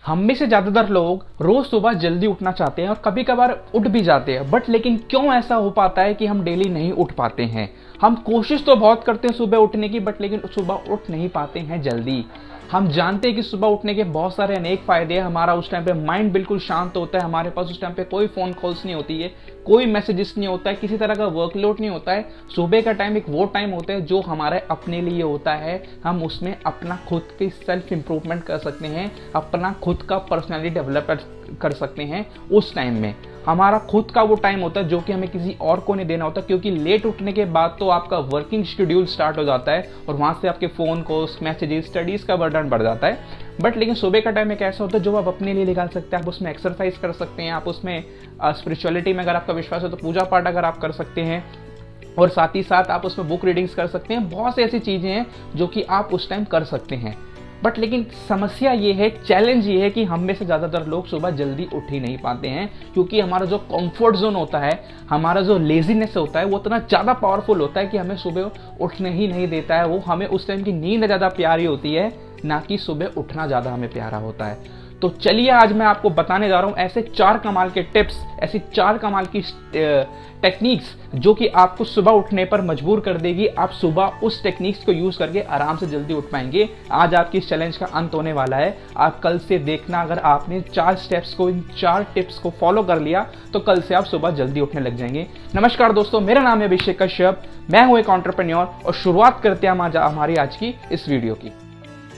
हम में से ज़्यादातर लोग रोज़ सुबह जल्दी उठना चाहते हैं और कभी कभार उठ भी जाते हैं, बट लेकिन क्यों ऐसा हो पाता है कि हम डेली नहीं उठ पाते हैं। हम कोशिश तो बहुत करते हैं सुबह उठने की, बट लेकिन सुबह उठ नहीं पाते हैं जल्दी। हम जानते हैं कि सुबह उठने के बहुत सारे अनेक फ़ायदे हैं। हमारा उस टाइम पे माइंड बिल्कुल शांत होता है, हमारे पास उस टाइम पे कोई फ़ोन कॉल्स नहीं होती है, कोई मैसेजेस नहीं होता है, किसी तरह का वर्कलोड नहीं होता है। सुबह का टाइम एक वो टाइम होता है जो हमारे अपने लिए होता है। हम उसमें अपना खुद की सेल्फ इम्प्रूवमेंट कर सकते हैं, अपना खुद का पर्सनैलिटी डेवलप कर सकते हैं। उस टाइम में हमारा खुद का वो टाइम होता है जो कि हमें किसी और को नहीं देना होता, क्योंकि लेट उठने के बाद तो आपका वर्किंग शेड्यूल स्टार्ट हो जाता है और वहाँ से आपके फ़ोन कॉल्स, मैसेजेस, स्टडीज़ का बर्डन बढ़ जाता है। बट लेकिन सुबह का टाइम एक ऐसा होता है जो आप अपने लिए निकाल सकते हैं। आप उसमें एक्सरसाइज कर सकते हैं, आप उसमें स्पिरिचुअलिटी में अगर आपका विश्वास है तो पूजा पाठ अगर आप कर सकते हैं, और साथ ही साथ आप उसमें बुक रीडिंग्स कर सकते हैं। बहुत सी ऐसी चीज़ें हैं जो कि आप उस टाइम कर सकते हैं। बट लेकिन समस्या ये है, चैलेंज ये है कि हम में से ज़्यादातर लोग सुबह जल्दी उठ ही नहीं पाते हैं, क्योंकि हमारा जो कंफर्ट जोन होता है, हमारा जो लेजीनेस होता है, वो इतना ज़्यादा पावरफुल होता है कि हमें सुबह उठने ही नहीं देता है। वो हमें उस टाइम की नींद ज़्यादा प्यारी होती है, ना कि सुबह उठना ज़्यादा हमें प्यारा होता है। तो चलिए आज मैं आपको बताने जा रहा हूँ ऐसे 4 कमाल के टिप्स, ऐसी 4 कमाल की टेक्निक्स जो कि आपको सुबह उठने पर मजबूर कर देगी। आप सुबह उस टेक्निक्स को यूज़ करके आराम से जल्दी उठ पाएंगे। आज आपकी इस चैलेंज का अंत होने वाला है। आप कल से देखना, अगर आपने 4 स्टेप्स को, इन 4 टिप्स को फॉलो कर लिया तो कल से आप सुबह जल्दी उठने लग जाएंगे। नमस्कार दोस्तों, मेरा नाम है अभिषेक कश्यप, मैं हूँ एक एंटरप्रेन्योर और शुरुआत करते हैं हम हमारी आज की इस वीडियो की।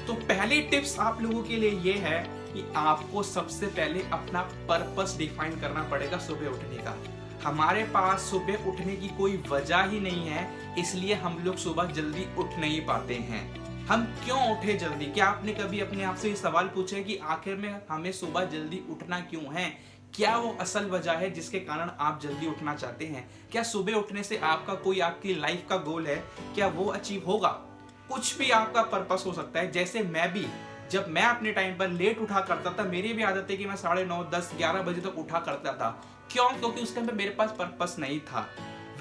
तो पहली टिप्स आप लोगों के लिए ये है कि आपको सबसे पहले अपना पर्पस डिफाइन करना पड़ेगा सुबह उठने का। हमारे पास सुबह उठने की कोई वजह ही नहीं है, इसलिए हम लोग सुबह जल्दी उठ नहीं पाते हैं। हम क्यों उठे जल्दी? क्या आपने कभी अपने आप से ये सवाल पूछा है कि आखिर में हमें सुबह जल्दी उठना क्यों है? क्या वो असल वजह है जिसके कारण आप जल्दी उठना चाहते हैं? क्या सुबह उठने से आपका कोई आपकी लाइफ का गोल है, क्या वो अचीव होगा? कुछ भी आपका पर्पस हो सकता है। जैसे जब मैं अपने टाइम पर लेट उठा करता था, मेरी भी आदत है कि मैं 9:30, 10, 11 बजे तक उठा करता था। क्यों? क्योंकि उस टाइम पे मेरे पास पर्पस नहीं था।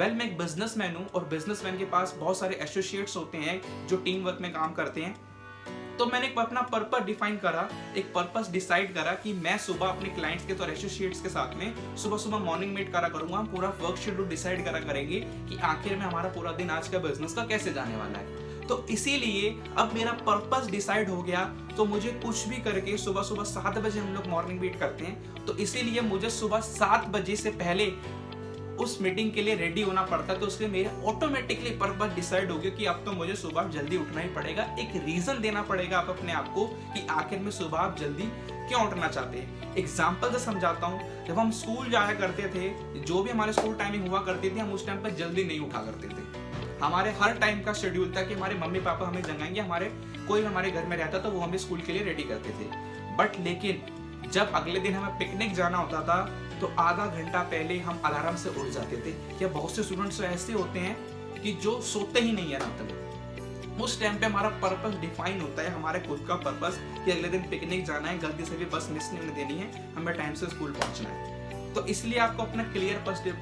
मैं एक बिजनेसमैन हूँ और बिजनेसमैन के पास बहुत सारे एसोसिएट्स होते हैं जो टीम वर्क में काम करते हैं। तो मैंने अपना पर्पस डिफाइन करा, एक पर्पस डिसाइड करा कि मैं सुबह अपने क्लाइंट्स के और एसोसिएट्स के साथ में सुबह मॉर्निंग मीट करा करूंगा। हम पूरा वर्क शेड्यूल डिसाइड करा करेंगे कि आखिर में हमारा पूरा दिन आज का बिजनेस का कैसे जाने वाला है। तो इसीलिए अब मेरा पर्पस डिसाइड हो गया, तो मुझे कुछ भी करके सुबह 7 बजे हम लोग मॉर्निंग मीट करते हैं, तो इसीलिए मुझे सुबह 7 बजे से पहले उस मीटिंग के लिए रेडी होना पड़ता है। तो उसके मेरा ऑटोमेटिकली पर्पस डिसाइड हो गया कि अब तो मुझे सुबह जल्दी उठना ही पड़ेगा। एक रीजन देना पड़ेगा आप अपने आप को कि आखिर में सुबह आप जल्दी क्यों उठना चाहते हैं। एग्जाम्पल से समझाता हूँ, जब हम स्कूल जाया करते थे, जो भी हमारे स्कूल टाइमिंग हुआ करती थी, हम उस टाइम पर जल्दी नहीं उठा करते थे। हमारे हर टाइम का शेड्यूल था कि हमारे मम्मी पापा हमें जगाएंगे, कोई हमारे घर में रहता तो वो हमें स्कूल के लिए रेडी करते थे। बट लेकिन जब अगले दिन हमें पिकनिक जाना होता था तो आधा घंटा पहले हम अलार्म से उठ जाते थे। या बहुत से स्टूडेंट्स ऐसे होते हैं कि जो सोते ही नहीं है रात में। उस टाइम पे हमारा पर्पस डिफाइन होता है, हमारे खुद का पर्पस कि अगले दिन पिकनिक जाना है, गलती से भी बस मिस नहीं देनी है, हमें टाइम से स्कूल पहुंचना है। तो इसलिए आपको अपना क्लियर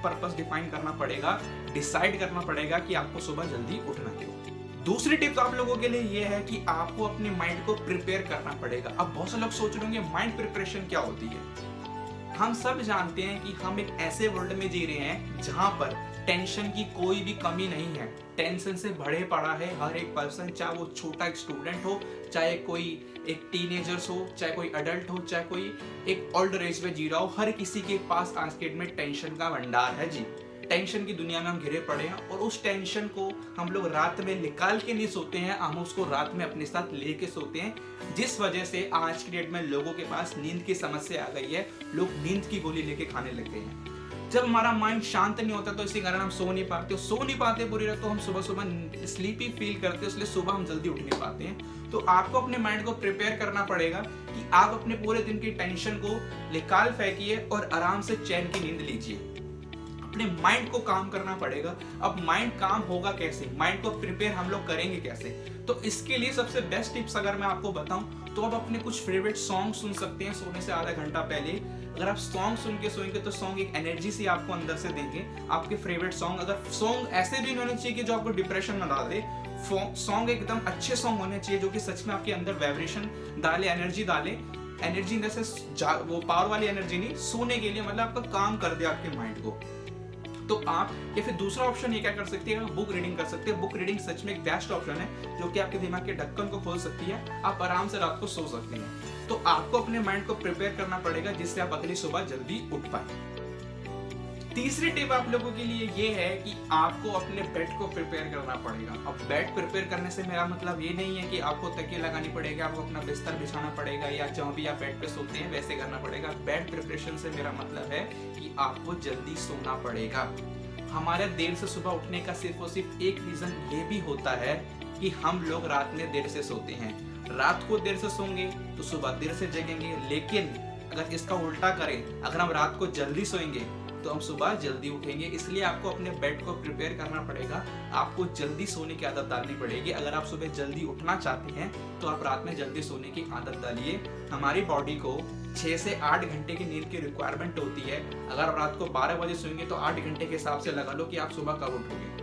पर्पस डिफाइन करना पड़ेगा, डिसाइड करना पड़ेगा कि आपको सुबह जल्दी उठना क्यों। दूसरी टिप्स आप लोगों के लिए यह है कि आपको अपने माइंड को प्रिपेयर करना पड़ेगा। अब बहुत से लोग सोच रहे होंगे माइंड प्रिपरेशन क्या होती है। हम सब जानते हैं कि हम एक ऐसे वर्ल्ड में जी रहे हैं जहां पर टेंशन की कोई भी कमी नहीं है। टेंशन से भरे पड़ा है हर एक पर्सन, चाहे वो छोटा एक स्टूडेंट हो, चाहे कोई एक टीनेजर्स हो, चाहे कोई अडल्ट हो, चाहे कोई एक ओल्ड एज में जी रहा हो। हर किसी के पास आज के डेट में टेंशन का भंडार है जी। टेंशन की दुनिया में हम घिरे पड़े हैं और उस टेंशन को हम लोग रात में निकाल के नहीं सोते हैं, हम उसको रात में अपने साथ लेके सोते हैं, जिस वजह से आज की डेट में लोगों के पास नींद की समस्या आ गई है। लोग नींद की गोली लेके खाने लग गए हैं। जब हमारा माइंड शांत नहीं होता तो इसी कारण हम सो नहीं पाते पूरी रात, तो हम सुबह स्लीपी फील करते हैं, इसलिए सुबह हम जल्दी उठ नहीं पाते हैं। तो आपको अपने माइंड को प्रिपेयर करना पड़ेगा कि आप अपने पूरे दिन की टेंशन को निकाल फेंकिए और आराम से चैन की नींद लीजिए। अपने माइंड को काम करना पड़ेगा। अब माइंड काम होगा कैसे, माइंड को प्रिपेयर हम लोग करेंगे कैसे? तो इसके लिए सबसे बेस्ट टिप्स अगर मैं आपको बताऊं तो आप अपने कुछ फेवरेट सॉन्ग सुन सकते हैं सोने से आधा घंटा पहले। अगर आप सॉन्ग सुन के सोएंगे तो सॉन्ग एक एनर्जी सी आपको अंदर से देंगे। आपके फेवरेट सॉन्ग, अगर सॉन्ग ऐसे भी होने चाहिए कि जो आपको डिप्रेशन में डाल दे, सॉन्ग एकदम अच्छे सॉन्ग होने चाहिए जो कि सच में आपके अंदर वाइब्रेशन डाले, एनर्जी डाले। एनर्जी जैसे वो पावर वाली एनर्जी नहीं, सोने के लिए मतलब आपका काम कर दे आपके माइंड को। तो आप या फिर दूसरा ऑप्शन ये क्या कर सकते हैं, बुक रीडिंग कर सकते हैं। बुक रीडिंग सच में एक बेस्ट ऑप्शन है जो कि आपके दिमाग के ढक्कन को खोल सकती है, आप आराम से रात को सो सकते हैं। तो आपको अपने माइंड को प्रिपेयर करना पड़ेगा जिससे आप अगली सुबह जल्दी उठ पाए। तीसरी टिप आप लोगों के लिए ये है कि आपको अपने बेड को प्रिपेयर करना पड़ेगा। अब बेड प्रिपेयर करने से मेरा मतलब ये नहीं है कि आपको तकिया लगानी पड़ेगी, आपको अपना बिस्तर बिछाना पड़ेगा या जहाँ भी आप बेड पे सोते हैं वैसे करना पड़ेगा। बेड प्रिपरेशन से मेरा मतलब है कि आपको जल्दी सोना पड़ेगा। हमारे देर से सुबह उठने का सिर्फ और सिर्फ एक रीजन ये भी होता है कि हम लोग रात में देर से सोते हैं। रात को देर से सोएंगे तो सुबह देर से जगेंगे, लेकिन अगर इसका उल्टा करें, अगर हम रात को जल्दी सोएंगे तो हम सुबह जल्दी उठेंगे। इसलिए आपको अपने बेड को प्रिपेयर करना पड़ेगा, आपको जल्दी सोने की आदत डालनी पड़ेगी। अगर आप सुबह जल्दी उठना चाहते हैं तो आप रात में जल्दी सोने की आदत डालिए। हमारी बॉडी को 6 से 8 घंटे की नींद की रिक्वायरमेंट होती है। अगर आप रात को 12 बजे सोएंगे तो 8 घंटे के हिसाब से लगा लो कि आप सुबह कब उठोगे।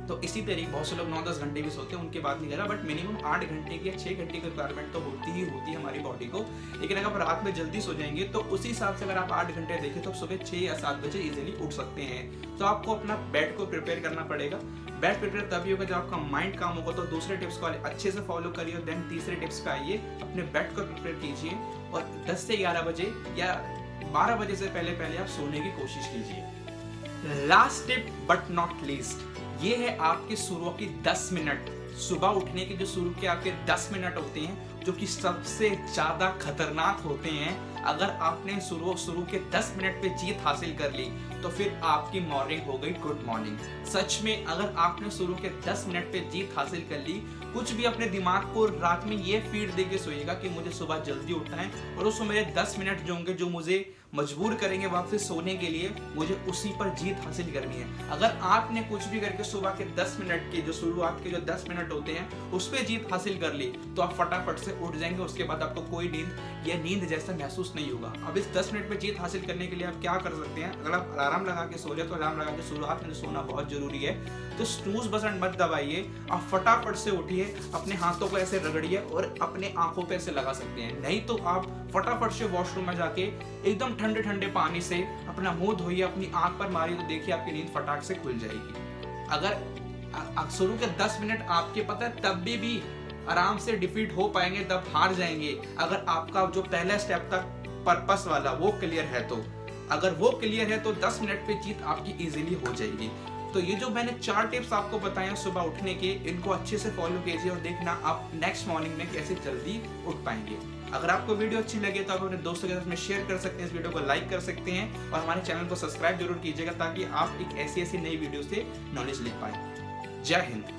तो इसी तरीके बहुत से लोग 9-10 घंटे भी सोते हैं, उनकी बात नहीं कर रहा, बट मिनिमम 8 घंटे की या 6 घंटे की रिक्वायरमेंट तो होती ही होती है हमारी बॉडी को। लेकिन अगर आप रात में जल्दी सो जाएंगे तो उसी हिसाब से अगर आप 8 घंटे देखें तो सुबह 6 या 7 बजे इजीली उठ सकते हैं। तो आपको अपना बेड को प्रिपेयर करना पड़ेगा। बेड प्रिपेयर तभी होगा जब आपका माइंड काम होगा। तो दूसरे टिप्स को अच्छे से फॉलो करिए, देन तीसरे टिप्स पे आइए, अपने बेड को प्रिपेयर कीजिए और 10 से 11 बजे या 12 बजे से पहले आप सोने की कोशिश कीजिए। Last tip but not least, ये है आपके शुरू के 10 मिनट। सुबह उठने के जो शुरू के आपके 10 मिनट होते हैं जो कि सबसे ज्यादा खतरनाक होते हैं। अगर आपने शुरू के 10 मिनट पे जीत हासिल कर ली तो फिर आपकी मॉर्निंग हो गई गुड मॉर्निंग। सच में अगर आपने शुरू के 10 मिनट पे जीत हासिल कर ली, कुछ भी अपने दिमाग को रात में ये फीड देके सोइएगा कि मुझे सुबह जल्दी उठना है और उस मेरे 10 मिनट जो होंगे जो मुझे मजबूर करेंगे वापस सोने के लिए, मुझे उसी पर जीत हासिल करनी है। अगर आपने कुछ भी करके सुबह के 10 मिनट के जो शुरुआत के जो 10 मिनट होते हैं उस पर जीत हासिल कर ली तो आप फटाफट से उठ जाएंगे। उसके बाद आपको कोई नींद जैसा महसूस नहीं होगा। अब इस 10 मिनट में जीत हासिल करने के लिए आप क्या कर सकते हैं, अगर आप अलार्म लगा के सो जाए तो अलार्म लगा के शुरुआत में सोना बहुत जरूरी है। तो स्नूज बटन मत दबाइए, आप फटाफट से उठिए, अपने हाथों को ऐसे रगड़िए और अपने आंखों पे ऐसे लगा सकते हैं। नहीं तो आप फटाफट से वॉशरूम में जाके एकदम ठंडे ठंडे पानी से अपना मुंह धोइए, अपनी आंख पर मारिए तो देखिए आपकी नींद फटाक से खुल जाएगी। अगर शुरू के 10 मिनट आपके पता है तब भी आराम से डिफीट हो पाएंगे, तब हार जाएंगे अगर आपका जो पहला स्टेप था पर्पस वाला वो क्लियर है। तो अगर वो क्लियर है तो 10 मिनट पे जीत आपकी इजीली हो जाएगी। तो ये जो मैंने 4 टिप्स आपको बताए सुबह उठने के, इनको अच्छे से फॉलो कीजिए और देखना आप नेक्स्ट मॉर्निंग में कैसे जल्दी उठ पाएंगे। अगर आपको वीडियो अच्छी लगे तो आप अपने दोस्तों के साथ में शेयर कर सकते हैं, इस वीडियो को लाइक कर सकते हैं और हमारे चैनल को सब्सक्राइब जरूर कीजिएगा ताकि आप एक ऐसी नई वीडियो से नॉलेज ले पाए। जय हिंद।